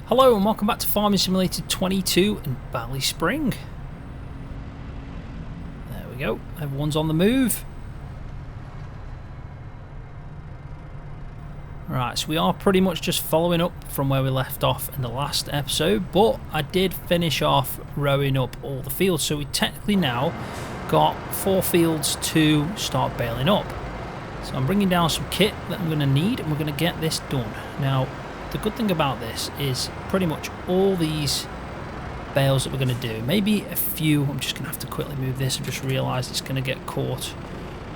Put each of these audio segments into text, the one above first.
Hello and welcome back to Farming Simulator 22 in Ballyspring. There we go, everyone's on the move. Right, so we are pretty much just following up from where we left off in the last episode, but I did finish off rowing up all the fields, so we technically now got 4 fields to start baling up. So I'm bringing down some kit that I'm going to need and we're going to get this done. Now, the good thing about this is pretty much all these bales that we're going to do, maybe a few, I'm just going to have to quickly move this. I've just realised it's going to get caught,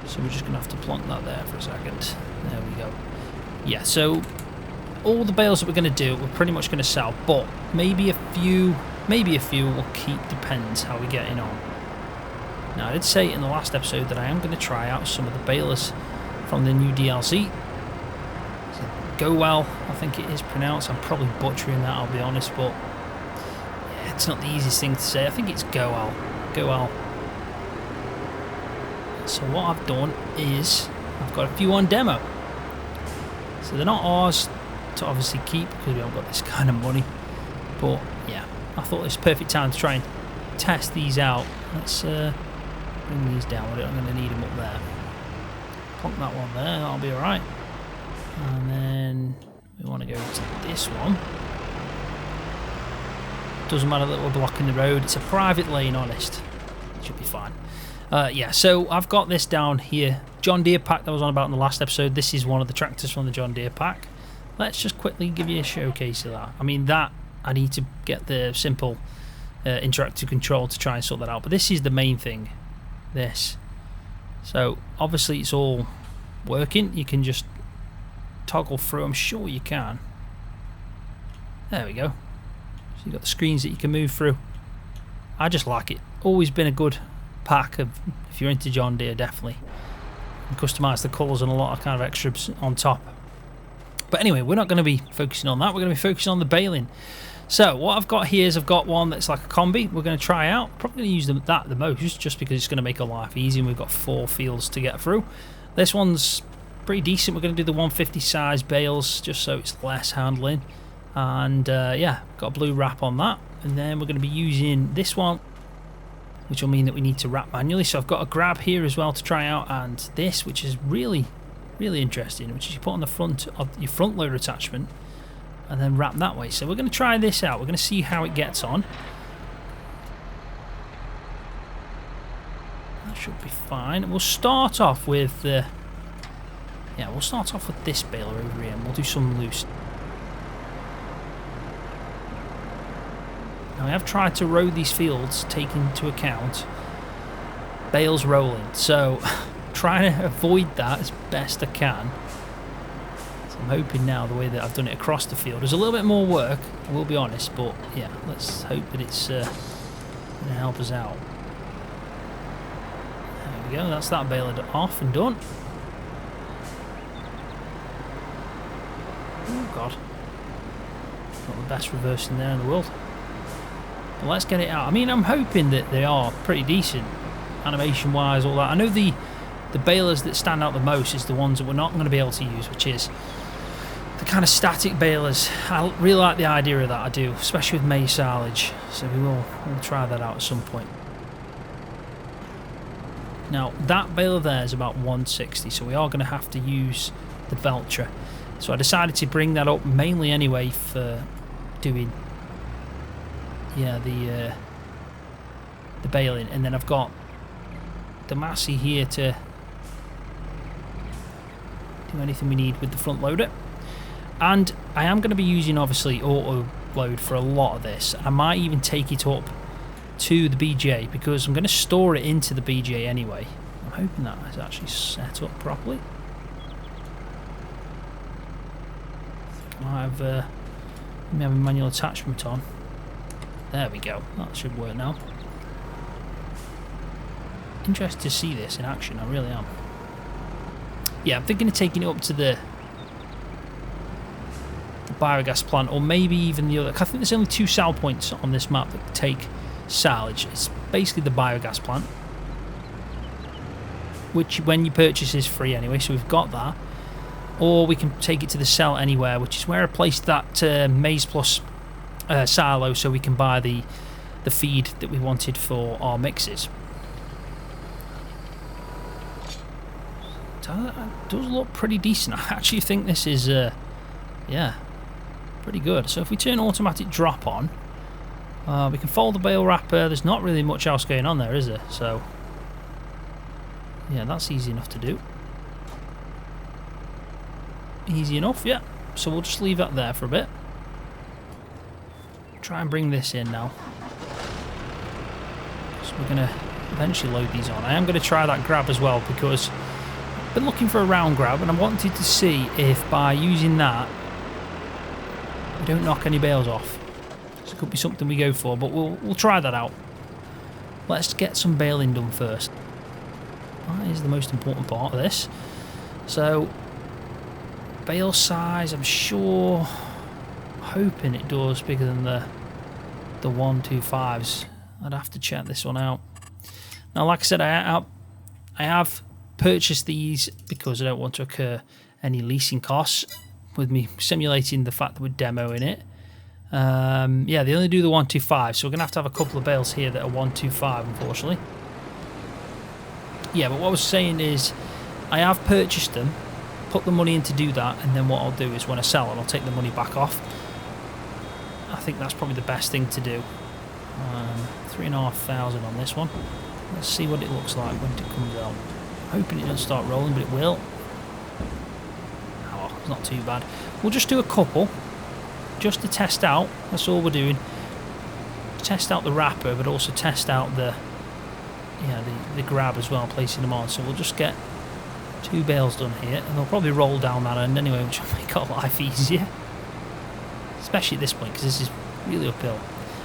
so we're just going to have to plonk that there for a second. There we go. Yeah, so all the bales that we're going to do, we're pretty much going to sell, but maybe a few we'll keep, depends how we're getting on. Now, I did say in the last episode that I am going to try out some of the balers from the new DLC. Go well, I think it is pronounced. I'm probably butchering that, I'll be honest, but yeah, it's not the easiest thing to say. I think it's go well. Go well. So what I've done is I've got a few on demo. So they're not ours to obviously keep because we haven't got this kind of money. But yeah, I thought it was perfect time to try and test these out. Let's bring these down with it. I'm going to need them up there. Plonk that one there, that'll be alright. And then we want to go to this one. Doesn't matter that we're blocking the road, it's a private lane, honest. Should be fine. Yeah, so I've got this down here. John Deere pack that I was on about in the last episode. This is one of the tractors from the John Deere pack. Let's just quickly give you a showcase of that. I mean, that I need to get the simple interactive control to try and sort that out. But this is the main thing. This. So obviously it's all working. You can just toggle through, I'm sure you can. There we go. So you've got the screens that you can move through. I just like it. Always been a good pack of, if you're into John Deere, definitely. You can customise the colours and a lot of kind of extras on top. But anyway, we're not going to be focusing on that. We're going to be focusing on the baling. So what I've got here is I've got one that's like a combi. We're going to try out. Probably going to use that the most, just because it's going to make our life easy and we've got 4 fields to get through. This one's pretty decent. We're going to do the 150 size bales just so it's less handling, and yeah, got a blue wrap on that. And then we're going to be using this one, which will mean that we need to wrap manually. So I've got a grab here as well to try out, and this, which is really interesting, which is you put on the front of your front loader attachment and then wrap that way. So we're going to try this out. We're going to see how it gets on. That should be fine. We'll start off with the we'll start off with this baler over here and we'll do some loose. Now I have tried to row these fields taking into account bales rolling, so trying to avoid that as best I can. So I'm hoping now the way that I've done it across the field is a little bit more work, I will be honest, but yeah, let's hope that it's going to help us out. There we go, that's that baler off and done. Oh god, not the best reversing there in the world. But let's get it out. I mean, I'm hoping that they are pretty decent animation wise, all that. I know the balers that stand out the most is the ones that we're not going to be able to use, which is the kind of static balers. I really like the idea of that, I do, especially with maize silage, so we'll try that out at some point. Now that baler there is about 160, so we are going to have to use the Belcher. So I decided to bring that up mainly anyway for doing the baling, and then I've got the Massey here to do anything we need with the front loader. And I am going to be using, obviously, auto load for a lot of this. I might even take it up to the BGA because I'm going to store it into the BGA anyway. I'm hoping that is actually set up properly. I have a manual attachment on. There we go. That should work now. Interested to see this in action. I really am. Yeah, I'm thinking of taking it up to the biogas plant, or maybe even the other. I think there's only 2 sal points on this map that take salvage. It's basically the biogas plant, which when you purchase is free anyway, so we've got that. Or we can take it to the cell anywhere, which is where I placed that Maize Plus silo, so we can buy the feed that we wanted for our mixes. That does look pretty decent. I actually think this is yeah, pretty good. So if we turn automatic drop on, we can fold the bale wrapper. There's not really much else going on there, is there? So yeah, that's easy enough to do. Easy enough, yeah. So we'll just leave that there for a bit. Try and bring this in now. So we're going to eventually load these on. I am going to try that grab as well because I've been looking for a round grab and I wanted to see if by using that we don't knock any bales off. So it could be something we go for, but we'll try that out. Let's get some baling done first. That is the most important part of this. So bale size, I'm sure, hoping it does bigger than the 125s. I'd have to check this one out. Now, like I said, I have purchased these because I don't want to incur any leasing costs with me simulating the fact that we're demoing it. Yeah, they only do the 125, so we're going to have a couple of bales here that are 125, unfortunately. Yeah, but what I was saying is I have purchased them, put the money in to do that, and then what I'll do is when I sell them, I'll take the money back off. I think that's probably the best thing to do. 3,500 on this one. Let's see what it looks like when it comes out. I'm hoping it doesn't start rolling, but it will. Oh, it's not too bad. We'll just do a couple, just to test out. That's all we're doing. Test out the wrapper, but also test out the grab as well, placing them on. So we'll just get 2 bales done here, and they'll probably roll down that end anyway, which will make our life easier. Especially at this point, because this is really uphill.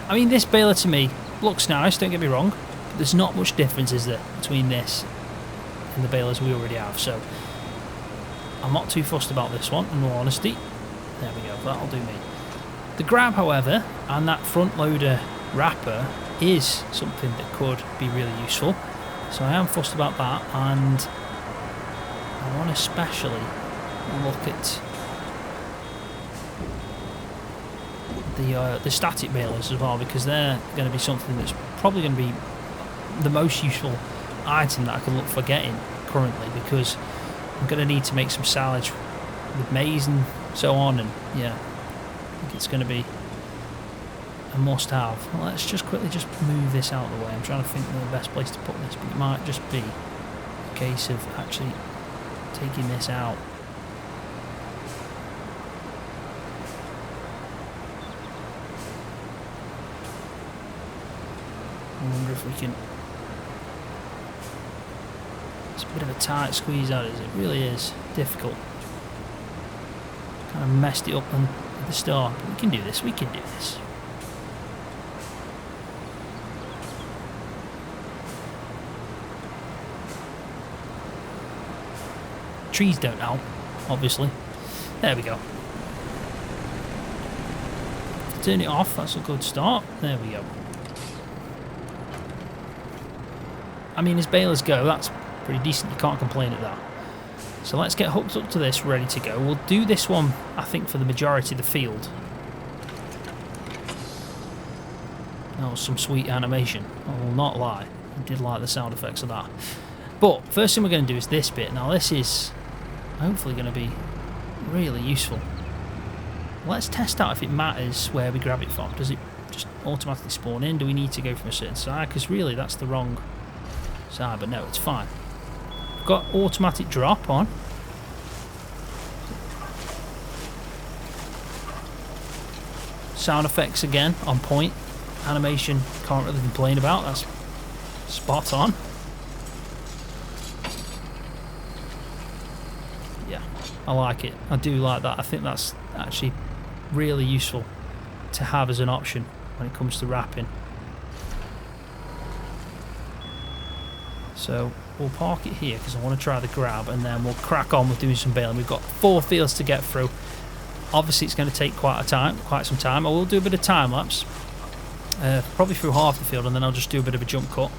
I mean, this baler to me looks nice, don't get me wrong, but there's not much difference, is there, between this and the balers we already have, so I'm not too fussed about this one, in all honesty. There we go, that'll do me. The grab, however, and that front loader wrapper is something that could be really useful, so I am fussed about that, and I want to especially look at the static balers as well, because they're going to be something that's probably going to be the most useful item that I can look for getting currently, because I'm going to need to make some silage with maize and so on, and yeah, I think it's going to be a must-have. Well, let's just quickly just move this out of the way. I'm trying to think of the best place to put this, but it might just be a case of actually taking this out. I wonder if we can. It's a bit of a tight squeeze, that is. It really is difficult. Kind of messed it up at the start. But we can do this. We can do this. Trees don't help, obviously. There we go. Turn it off. That's a good start. There we go. I mean, as balers go, that's pretty decent. You can't complain at that. So let's get hooked up to this, ready to go. We'll do this one, I think, for the majority of the field. That was some sweet animation. I will not lie. I did like the sound effects of that. But first thing we're going to do is this bit. Now this is hopefully going to be really useful. Let's test out if it matters where we grab it from. Does it just automatically spawn in? Do we need to go from a certain side? Because really that's the wrong side, but no, it's fine. We've got automatic drop on. Sound effects again on point. Animation, can't really complain about. That's spot on. Yeah, I like it. I do like that. I think that's actually really useful to have as an option when it comes to wrapping. So we'll park it here because I want to try the grab, and then we'll crack on with doing some baling. We've got 4 fields to get through. Obviously it's going to take quite some time. I will do a bit of time lapse, probably through half the field, and then I'll just do a bit of a jump cut.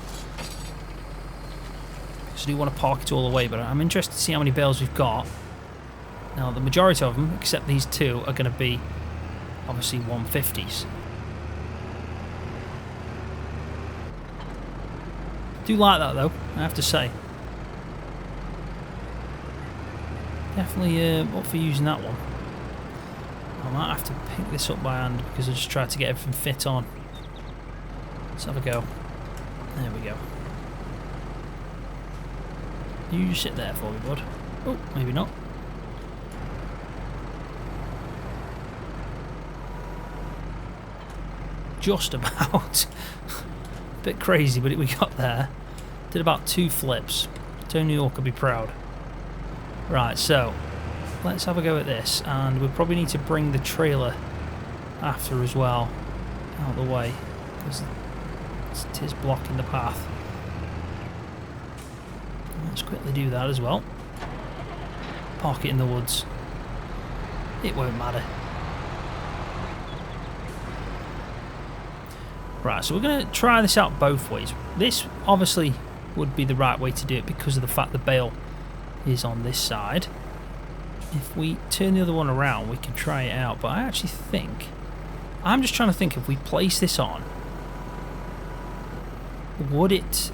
So I do want to park it all the way, but I'm interested to see how many bales we've got. Now the majority of them, except these 2, are going to be obviously 150s. I do like that though, I have to say. Definitely up for using that one. I might have to pick this up by hand because I just tried to get everything fit on. Let's have a go. There we go. You just sit there for me, bud. Oh, maybe not. Just about. Bit crazy, but we got there. Did about 2 flips. Tony Hawk could be proud. Right, so let's have a go at this, and we'll probably need to bring the trailer after as well out of the way because it is blocking the path. Let's quickly do that as well. Park it in the woods. It won't matter. Right, so we're going to try this out both ways. This obviously would be the right way to do it because of the fact the bale is on this side. If we turn the other one around, we can try it out. But I actually think, I'm just trying to think, if we place this on, would it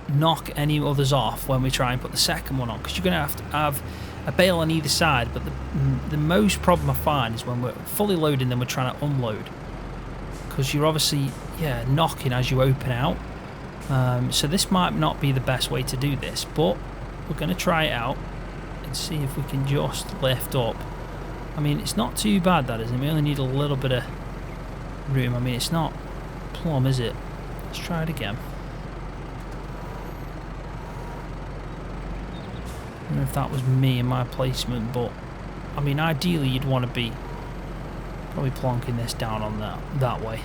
knock any others off when we try and put the second one on? Because you're going to have a bale on either side. But the most problem I find is when we're fully loading, then we're trying to unload. Because you're obviously, yeah, knocking as you open out. So this might not be the best way to do this, but we're going to try it out and see if we can just lift up. I mean, it's not too bad, that isn't it? We only need a little bit of room. I mean, it's not plumb, is it? Let's try it again. I don't know if that was me and my placement, but I mean, ideally you'd want to be probably plonking this down on that way,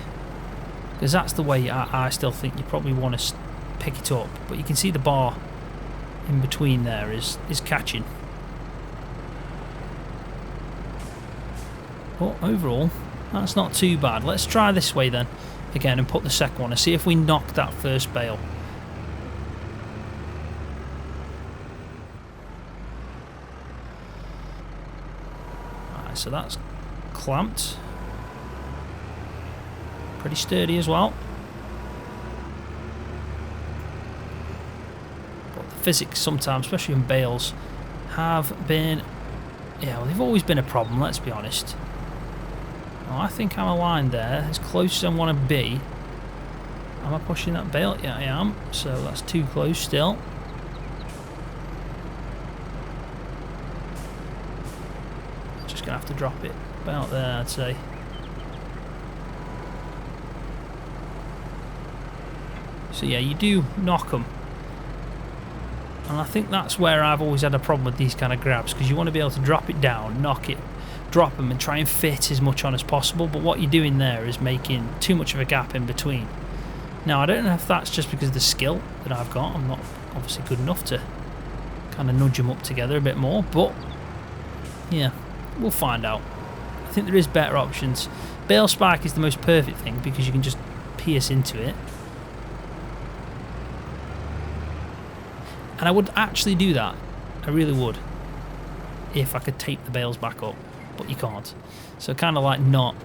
because that's the way I still think you probably want to pick it up. But you can see the bar in between there is catching. But overall, that's not too bad. Let's try this way then again and put the second one and see if we knock that first bale. Alright, so that's clamped. Pretty sturdy as well. But the physics sometimes, especially in bales, have been, yeah, well, they've always been a problem, let's be honest. Well, I think I'm aligned there, as close as I want to be. Am I pushing that bale? Yeah, I am. So that's too close still. Just going to have to drop it about there, I'd say. So yeah, you do knock them. And I think that's where I've always had a problem with these kind of grabs, because you want to be able to drop it down, knock it, drop them and try and fit as much on as possible, but what you're doing there is making too much of a gap in between. Now I don't know if that's just because of the skill that I've got. I'm not obviously good enough to kind of nudge them up together a bit more, but yeah, we'll find out. I think there is better options. Bale spike is the most perfect thing because you can just pierce into it. And I would actually do that, I really would, if I could tape the bales back up, but you can't. So kind of like not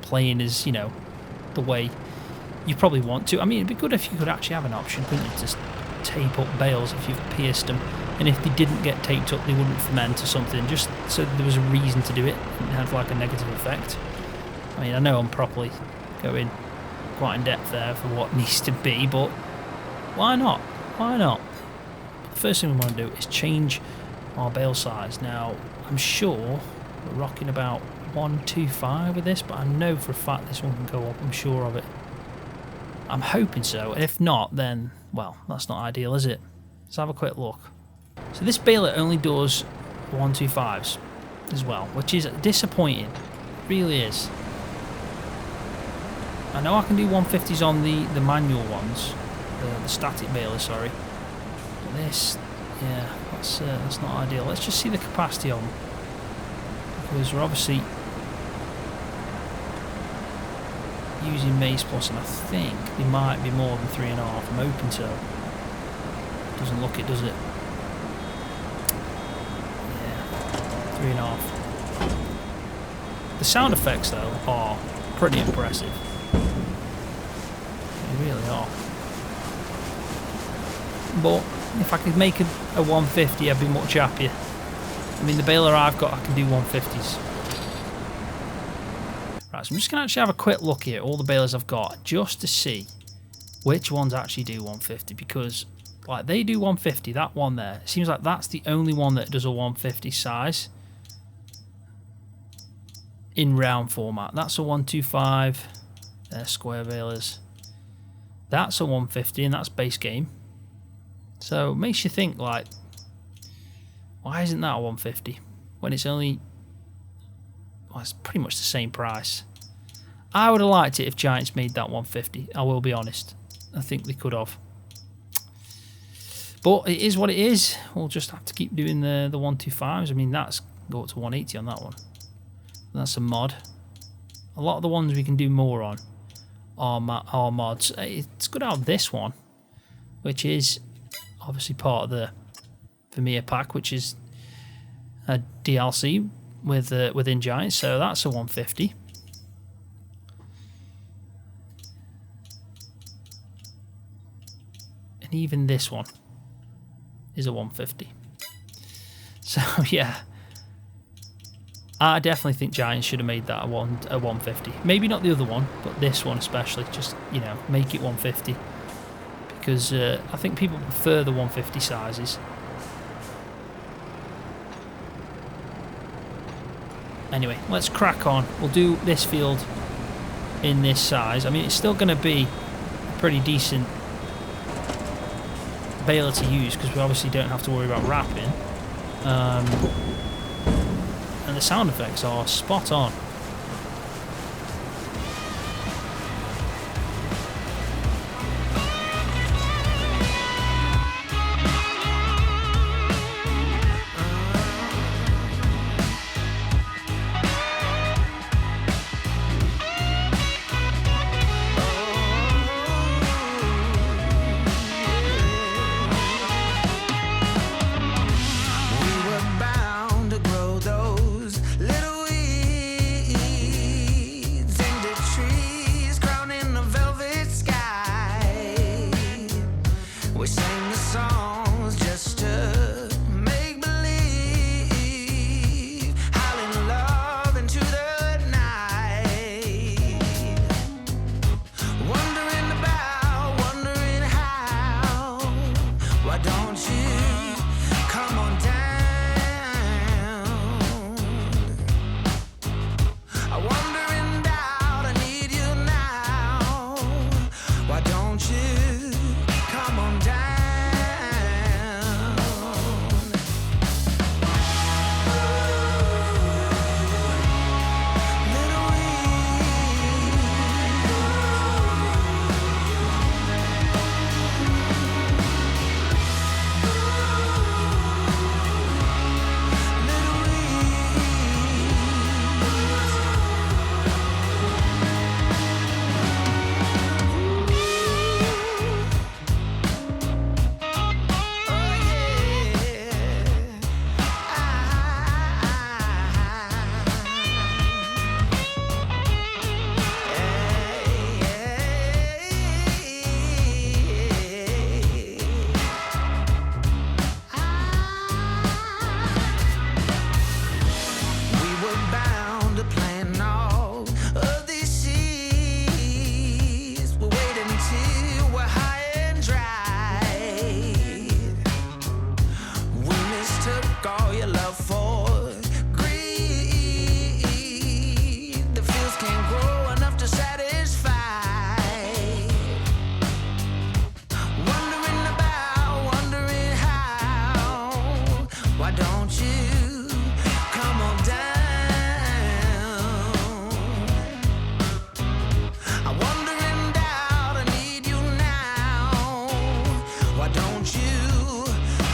playing as, you know, the way you probably want to. I mean, it'd be good if you could actually have an option, couldn't you, to tape up bales if you've pierced them. And if they didn't get taped up, they wouldn't ferment or something, just so there was a reason to do it and have like a negative effect. I mean, I know I'm probably going quite in depth there for what needs to be, but why not? Why not? First thing we want to do is change our bale size. Now I'm sure we're rocking about 125 with this, but I know for a fact this one can go up. I'm sure of it. I'm hoping so. If not, then, well, that's not ideal, is it? Let's have a quick look. So this baler only does 125s as well, which is disappointing. It really is. I know I can do 150s on the manual ones, the static baler, sorry. But this, yeah, that's not ideal. Let's just see the capacity on them, because we're obviously using Maze Plus, and I think they might be more than 3.5. I'm hoping so. Doesn't look it, does it? Yeah, 3.5. The sound effects though are pretty impressive. They really are. But if I could make a 150, I'd be much happier. I mean, the baler I've got, I can do 150s. Right, so I'm just going to actually have a quick look here at all the balers I've got, just to see which ones actually do 150, because like they do 150, that one there, it seems like that's the only one that does a 150 size in round format. That's a 125, they're square balers. That's a 150, and that's base game. So it makes you think, like, why isn't that a 150 when it's only, well, it's pretty much the same price. I would have liked it if Giants made that 150, I will be honest. I think they could have. But it is what it is. We'll just have to keep doing the 125s. I mean, that's go up to 180 on that one. That's a mod. A lot of the ones we can do more on are mods. It's good to have this one, which is obviously part of the Vermeer pack, which is a DLC within Giants, so that's a 150. And even this one is a 150. So yeah, I definitely think Giants should have made that a 150. Maybe not the other one, but this one especially. Just, you know, make it 150, because I think people prefer the 150 sizes. Anyway, let's crack on. We'll do this field in this size. I mean, it's still going to be a pretty decent baler to use, because we obviously don't have to worry about wrapping. And the sound effects are spot on.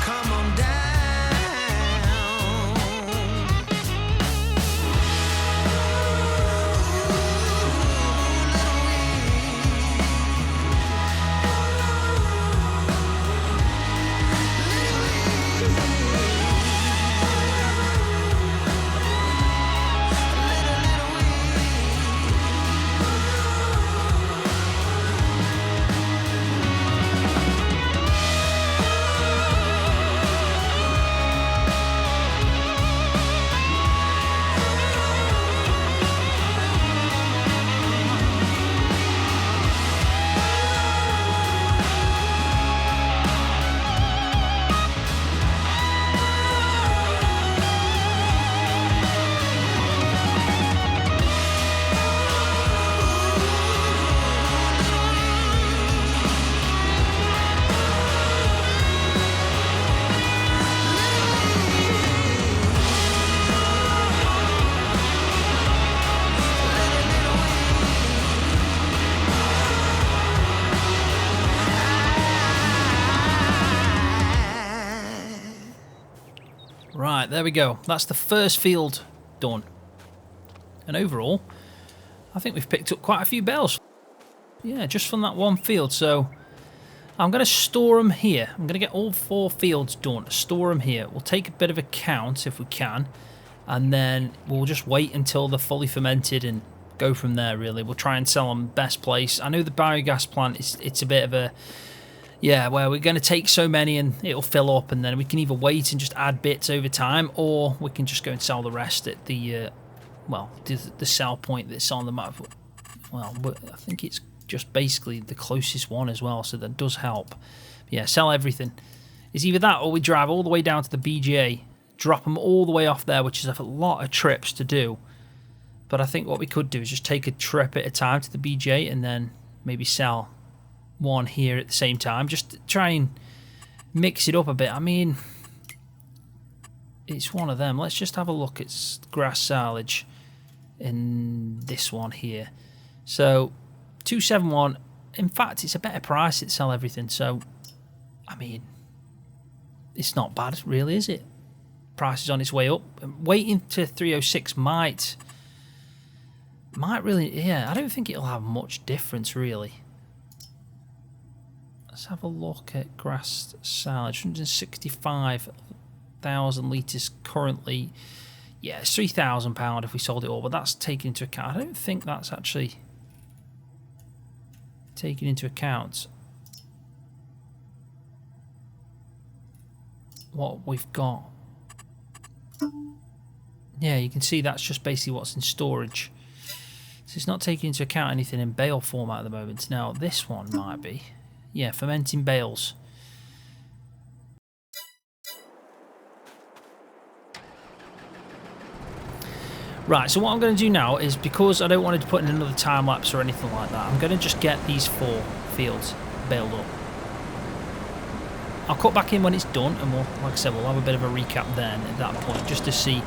come on down. Right, there we go. That's the first field done. And overall, I think we've picked up quite a few bales. Yeah, just from that one field. So I'm going to store them here. I'm going to get all 4 fields done. Store them here. We'll take a bit of a count if we can. And then we'll just wait until they're fully fermented and go from there, really. We'll try and sell them best place. I know the biogas plant, it's a bit of a... Yeah, well, we're going to take so many and it'll fill up, and then we can either wait and just add bits over time, or we can just go and sell the rest at the, well, the sell point that's on the map. Well, but I think it's just basically the closest one as well, so that does help. But yeah, sell everything. It's either that or we drive all the way down to the BGA, drop them all the way off there, which is a lot of trips to do. But I think what we could do is just take a trip at a time to the BGA and then maybe sell one here at the same time, just to try and mix it up a bit. I mean, it's one of them. Let's just have a look at grass silage in this one here. So 271, in fact it's a better price to sell everything, so I mean it's not bad really, is it? Price is on its way up. Waiting to 306 might really, yeah, I don't think it'll have much difference really. Let's have a look at grass silage. 165,000 litres currently. Yeah, it's £3,000 if we sold it all, but that's taken into account. I don't think that's actually taken into account what we've got. Yeah, you can see that's just basically what's in storage. So it's not taking into account anything in bale format at the moment. Now, this one might be. Yeah, fermenting bales. Right, so what I'm going to do now is, because I don't want to put in another time lapse or anything like that, I'm going to just get these 4 fields baled up. I'll cut back in when it's done, and we'll, like I said, we'll have a bit of a recap then at that point, just to see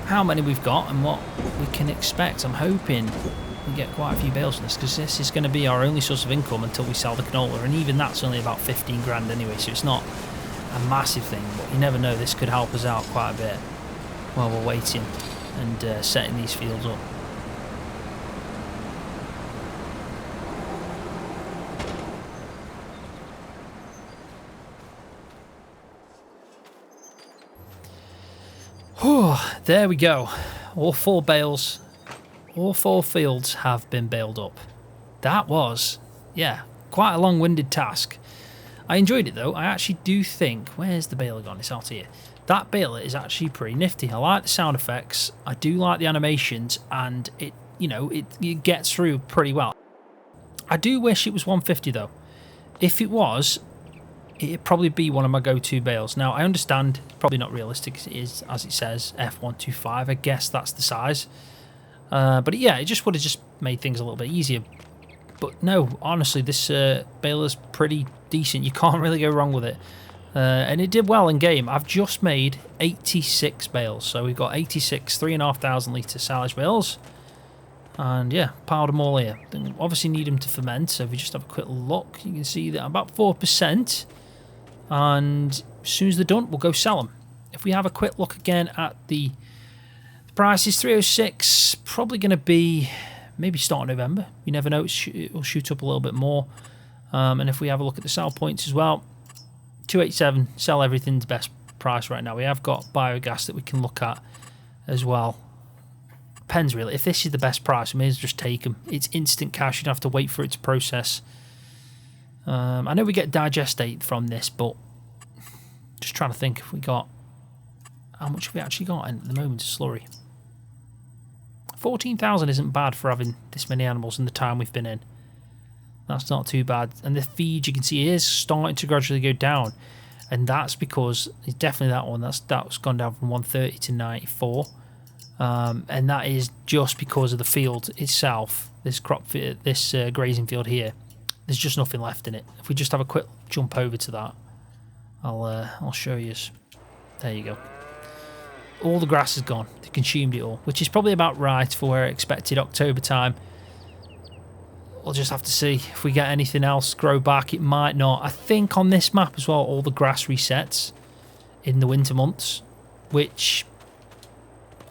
how many we've got and what we can expect. I'm hoping we get quite a few bales from this, because this is going to be our only source of income until we sell the canola, and even that's only about 15 grand anyway, so it's not a massive thing, but you never know, this could help us out quite a bit while we're waiting and setting these fields up. Whew, there we go. All 4 bales, all 4 fields have been baled up. That was, yeah, quite a long-winded task. I enjoyed it though. I actually do think, where's the baler gone? It's out here. That baler is actually pretty nifty. I like the sound effects. I do like the animations, and it, you know, it gets through pretty well. I do wish it was 150 though. If it was, it'd probably be one of my go-to bales. Now, I understand it's probably not realistic as it is, as it says, F125. I guess that's the size. But yeah, it just would have just made things a little bit easier. But no, honestly, this baler's pretty decent. You can't really go wrong with it. And it did well in game. I've just made 86 bales. So we've got 86 3,500 litre silage bales. And yeah, piled them all here. Obviously need them to ferment. So if we just have a quick look, you can see that about 4%. and as soon as they're done, we'll go sell them. If we have a quick look again at the prices, 306, probably going to be maybe start of November. You never know, it'll shoot up a little bit more. And if we have a look at the sell points as well, 287, sell everything's best price right now. We have got Biogas that we can look at as well. Depends really. If this is the best price, we may as well just take them. It's instant cash. You don't have to wait for it to process. I know we get digestate from this, but just trying to think if we got... How much have we actually got at the moment? Slurry. 14,000 isn't bad for having this many animals in the time we've been in. That's not too bad. And the feed, you can see, is starting to gradually go down. And that's because, it's definitely that one, that's gone down from 130 to 94. And that is just because of the field itself, this grazing field here. There's just nothing left in it. If we just have a quick jump over to that, I'll show you. There you go. All the grass is gone. They consumed it all, which is probably about right for where I expected October time. We'll just have to see if we get anything else grow back. It might not. I think on this map as well, all the grass resets in the winter months, which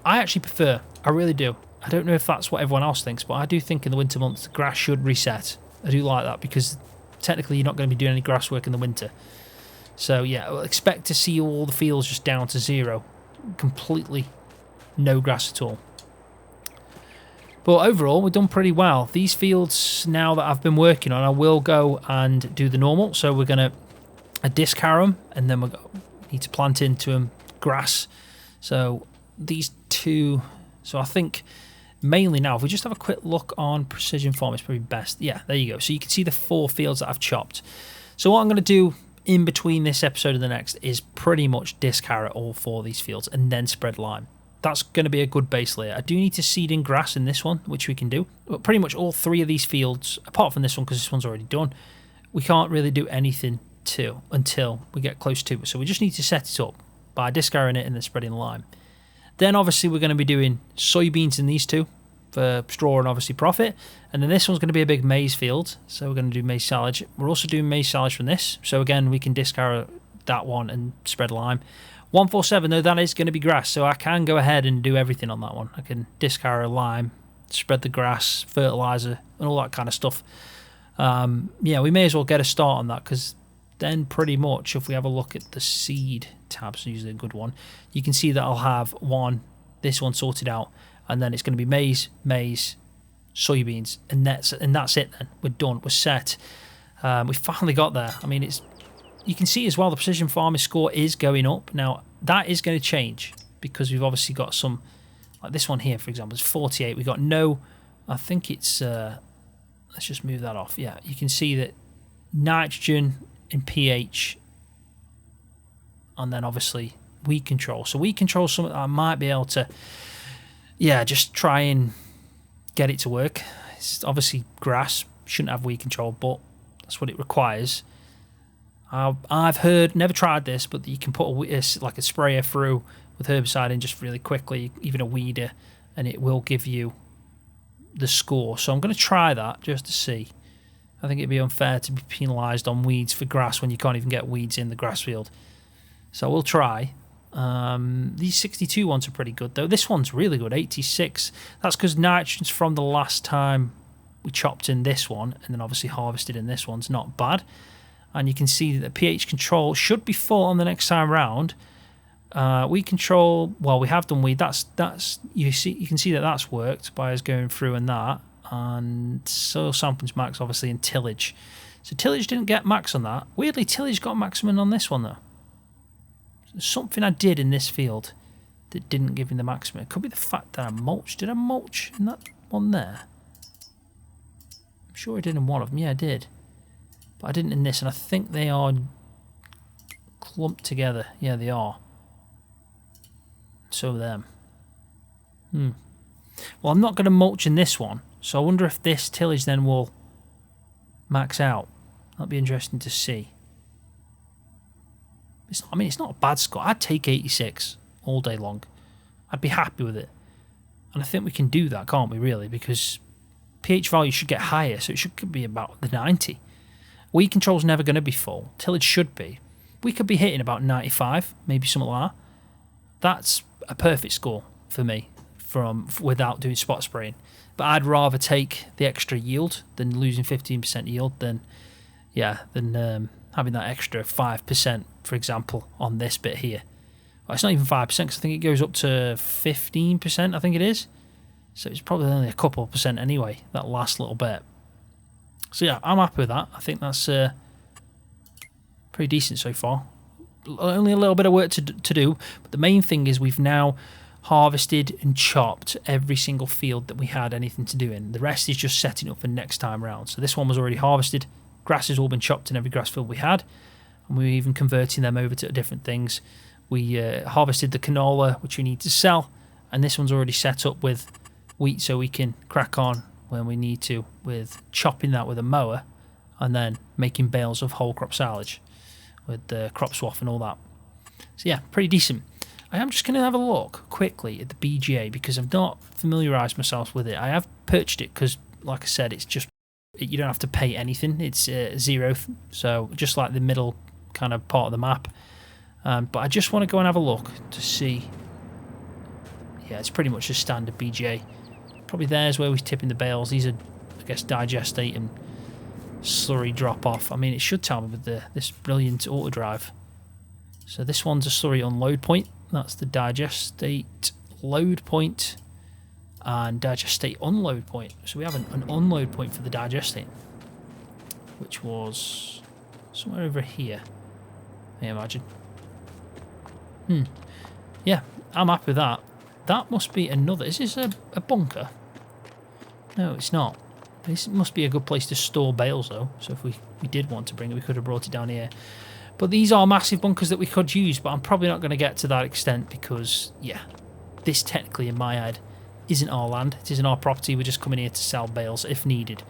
I actually prefer. I really do. I don't know if that's what everyone else thinks, but I do think in the winter months the grass should reset. I do like that because technically you're not going to be doing any grass work in the winter. So yeah, I'll expect to see all the fields just down to zero. Completely no grass at all. But overall, we've done pretty well. These fields now that I've been working on, I will go and do the normal. So we're going to disc harrow them, and then we need to plant into them grass. So these two, so I think mainly now, if we just have a quick look on Precision Farm, it's probably best. Yeah, there you go. So you can see the 4 fields that I've chopped. So what I'm going to do in between this episode and the next is pretty much disc harrow all 4 of these fields and then spread lime. That's going to be a good base layer. I do need to seed in grass in this one, which we can do. But pretty much all 3 of these fields, apart from this one because this one's already done, we can't really do anything to until we get close to it. So we just need to set it up by disc harrowing it and then spreading lime. Then obviously we're going to be doing soybeans in these 2 for straw and obviously profit. And then this one's going to be a big maize field. So we're going to do maize silage. We're also doing maize silage from this. So again, we can disc harrow that one and spread lime. 147 though, that is going to be grass. So I can go ahead and do everything on that one. I can disc harrow lime, spread the grass, fertilizer and all that kind of stuff. Yeah, we may as well get a start on that because then pretty much if we have a look at the seed tabs, usually a good one, you can see that I'll have this one sorted out, and then it's going to be maize, soybeans, and that's it then. We're done, we're set. We finally got there. I mean, you can see as well the precision farming score is going up. Now that is going to change because we've obviously got some, like this one here for example is 48. We got no, I think it's let's just move that off. Yeah, you can see that nitrogen and pH, and then obviously weed control. So weed control something that I might be able to, yeah, just try and get it to work. It's obviously grass, shouldn't have weed control, but that's what it requires. I've heard, never tried this, but you can put like a sprayer through with herbicide in just really quickly, even a weeder, and it will give you the score. So I'm going to try that just to see. I think it'd be unfair to be penalised on weeds for grass when you can't even get weeds in the grass field. So we'll try. These 62 ones are pretty good though. This one's really good, 86. That's because nitrogen's from the last time we chopped in this one, and then obviously harvested in this one's not bad. And you can see that the pH control should be full on the next time round. Weed control, well, we have done weed. That's you can see that that's worked by us going through and that. And soil sampling's max obviously in tillage. So tillage didn't get max on that. Weirdly, tillage got maximum on this one though. There's something I did in this field that didn't give me the maximum. It could be the fact that I mulched. Did I mulch in that one there? I'm sure I did in one of them. Yeah, I did. But I didn't in this, and I think they are clumped together. Yeah, they are. So them. Well, I'm not going to mulch in this one, so I wonder if this tillage then will max out. That'd be interesting to see. It's not a bad score. I'd take 86 all day long. I'd be happy with it. And I think we can do that, can't we, really? Because pH value should get higher, so it should be about the 90. Weed control's never going to be full. Tillage should be. we could be hitting about 95, maybe something like that. That's a perfect score for me without doing spot spraying. But I'd rather take the extra yield than losing 15% yield than having that extra 5%, for example, on this bit here. Well, it's not even 5% because I think it goes up to 15%, I think it is. So it's probably only a couple of percent anyway, that last little bit. So yeah, I'm happy with that. I think that's pretty decent so far. Only a little bit of work to do, but the main thing is we've now harvested and chopped every single field that we had anything to do in. The rest is just setting up for next time round. So this one was already harvested. Grass has all been chopped in every grass field we had, and we're even converting them over to different things. We harvested the canola, which we need to sell, and this one's already set up with wheat so we can crack on when we need to with chopping that with a mower and then making bales of whole crop silage with the crop swath and all that. So yeah, pretty decent. I am just going to have a look quickly at the BGA because I've not familiarised myself with it. I have purchased it because, like I said, it's just, you don't have to pay anything. It's 0, so just like the middle kind of part of the map. But I just want to go and have a look to see. Yeah, it's pretty much a standard BGA. Probably there's where we're tipping the bales. These are, I guess, digestate and slurry drop off. I mean, it should tell me with this brilliant auto drive. So this one's a slurry unload point. That's the digestate load point and digestate unload point. So we have an unload point for the digestate, which was somewhere over here, I imagine. Yeah, I'm happy with that. That must be another. Is this a bunker? No, it's not. This must be a good place to store bales, though. So if we did want to bring it, we could have brought it down here. But these are massive bunkers that we could use, but I'm probably not going to get to that extent because, yeah, this technically, in my head, isn't our land. It isn't our property. We're just coming here to sell bales if needed.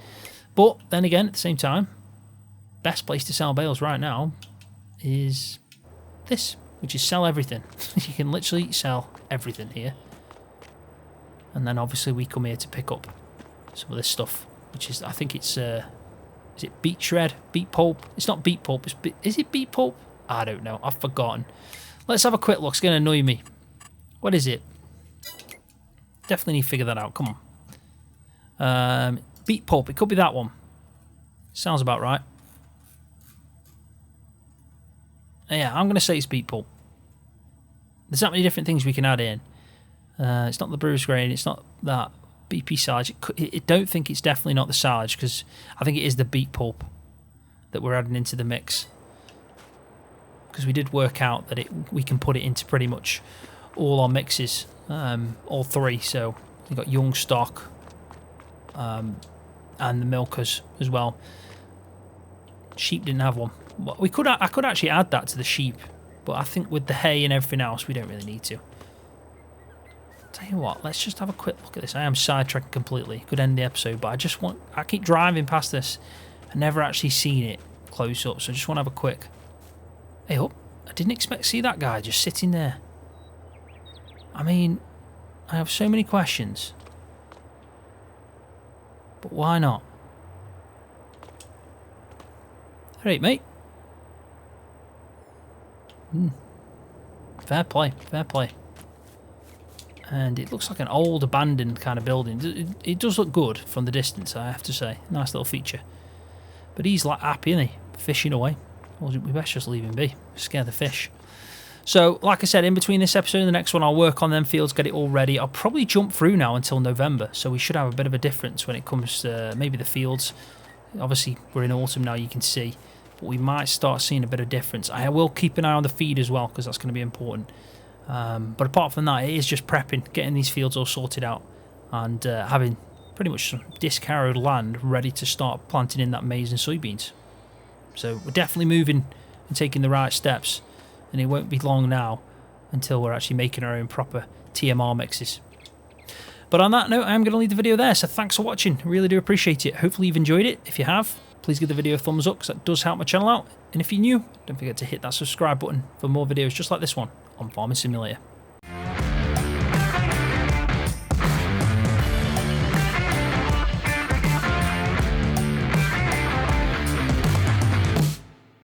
But then again, at the same time, best place to sell bales right now is this, which is sell everything. You can literally sell everything here. And then obviously we come here to pick up some of this stuff, which is, I think it's, is it beet shred? Beet pulp? It's not beet pulp. Is it beet pulp? I don't know. I've forgotten. Let's have a quick look. It's going to annoy me. What is it? Definitely need to figure that out. Come on. Beet pulp. It could be that one. Sounds about right. Yeah, I'm going to say it's beet pulp. There's that many different things we can add in. It's not the bruised grain. It's not that BP silage. I don't think it's definitely not the silage because I think it is the beet pulp that we're adding into the mix. Because we did work out that we can put it into pretty much all our mixes, all three. So we've got young stock and the milkers as well. Sheep didn't have one. I could actually add that to the sheep, but I think with the hay and everything else, we don't really need to. Tell you what, let's just have a quick look at this. I am sidetracking completely. Could end the episode, but I keep driving past this and never actually seen it close up, so I just want to have a quick. Hey up, I didn't expect to see that guy just sitting there. I mean, I have so many questions, but why not? Alright, mate. Fair play, fair play. And it looks like an old abandoned kind of building. It does look good from the distance, I have to say. Nice little feature. But he's like happy, isn't he? Fishing away. Well, we best just leave him be. Scare the fish. So, like I said, in between this episode and the next one, I'll work on them fields, get it all ready. I'll probably jump through now until November, so we should have a bit of a difference when it comes to maybe the fields. Obviously, we're in autumn now, you can see. But we might start seeing a bit of difference. I will keep an eye on the feed as well, because that's going to be important. But apart from that, it is just prepping, getting these fields all sorted out, and having pretty much some disc-harrowed land ready to start planting in that maize and soybeans. So we're definitely moving and taking the right steps, and it won't be long now until we're actually making our own proper TMR mixes. But on that note, I'm going to leave the video there, so thanks for watching. I really do appreciate it. Hopefully you've enjoyed it. If you have, please give the video a thumbs up, because that does help my channel out. And if you're new, don't forget to hit that subscribe button for more videos just like this one on Farming Simulator.